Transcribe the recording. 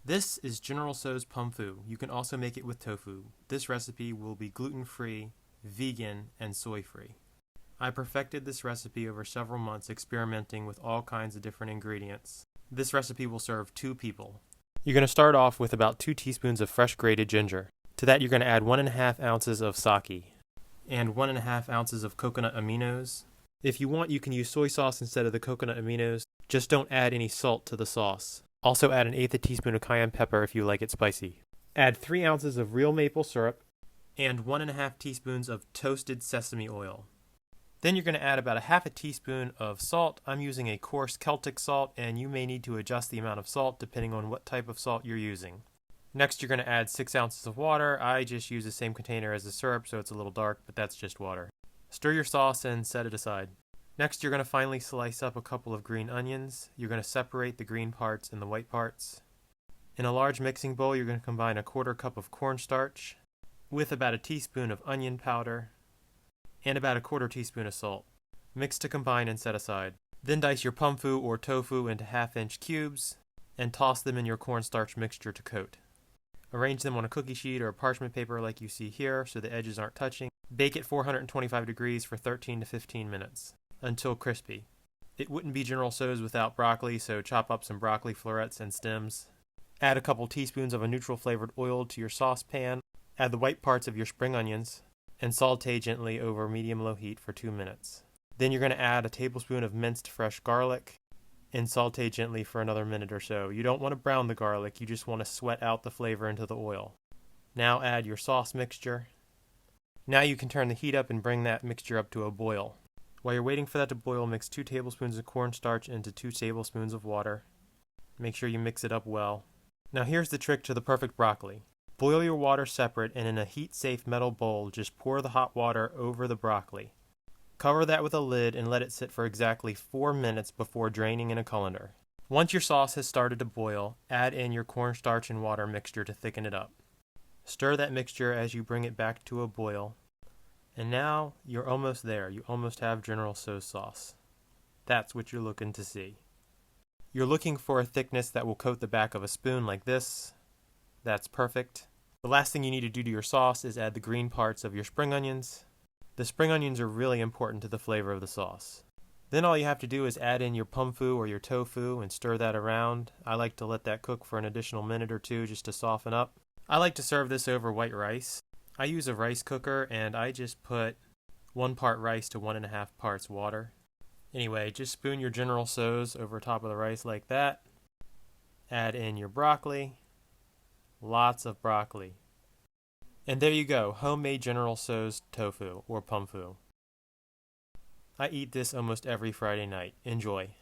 This is General Tso's pumfu. You can also make it with tofu. This recipe will be gluten-free, vegan, and soy-free. I perfected this recipe over several months experimenting with all kinds of different ingredients. This recipe will serve 2 people. You're going to start off with about 2 teaspoons of fresh grated ginger. To that you're going to add 1.5 ounces of sake and 1.5 ounces of coconut aminos. If you want, you can use soy sauce instead of the coconut aminos. Just don't add any salt to the sauce. Also add 1/8 teaspoon of cayenne pepper if you like it spicy. Add 3 ounces of real maple syrup and 1.5 teaspoons of toasted sesame oil. Then you're going to add about 1/2 teaspoon of salt. I'm using a coarse Celtic salt, and you may need to adjust the amount of salt depending on what type of salt you're using. Next, you're going to add 6 ounces of water. I just use the same container as the syrup, so it's a little dark, but that's just water. Stir your sauce and set it aside. Next, you're going to finely slice up a couple of green onions. You're going to separate the green parts and the white parts. In a large mixing bowl, you're going to combine 1/4 cup of cornstarch with about 1 teaspoon of onion powder and about 1/4 teaspoon of salt. Mix to combine and set aside. Then dice your pumfu or tofu into 1/2-inch cubes and toss them in your cornstarch mixture to coat. Arrange them on a cookie sheet or parchment paper like you see here so the edges aren't touching. Bake at 425 degrees for 13 to 15 minutes until crispy. It wouldn't be General Tso's without broccoli, so chop up some broccoli florets and stems. Add a couple teaspoons of a neutral flavored oil to your saucepan. Add the white parts of your spring onions and saute gently over medium-low heat for 2 minutes. Then you're going to add a tablespoon of minced fresh garlic and saute gently for another minute or so. You don't want to brown the garlic, you just want to sweat out the flavor into the oil. Now add your sauce mixture. Now you can turn the heat up and bring that mixture up to a boil. While you're waiting for that to boil, mix 2 tablespoons of cornstarch into 2 tablespoons of water. Make sure you mix it up well. Now here's the trick to the perfect broccoli. Boil your water separate, and in a heat-safe metal bowl, just pour the hot water over the broccoli. Cover that with a lid and let it sit for exactly 4 minutes before draining in a colander. Once your sauce has started to boil, add in your cornstarch and water mixture to thicken it up. Stir that mixture as you bring it back to a boil. And now you're almost there. You almost have General Tso's sauce. That's what you're looking to see. You're looking for a thickness that will coat the back of a spoon like this. That's perfect. The last thing you need to do to your sauce is add the green parts of your spring onions. The spring onions are really important to the flavor of the sauce. Then all you have to do is add in your pumfu or your tofu and stir that around. I like to let that cook for an additional minute or 2 just to soften up. I like to serve this over white rice. I use a rice cooker, and I just put 1 part rice to 1.5 parts water. Anyway, just spoon your General Tso's over top of the rice like that. Add in your broccoli. Lots of broccoli. And there you go, homemade General Tso's tofu or pumfu. I eat this almost every Friday night. Enjoy.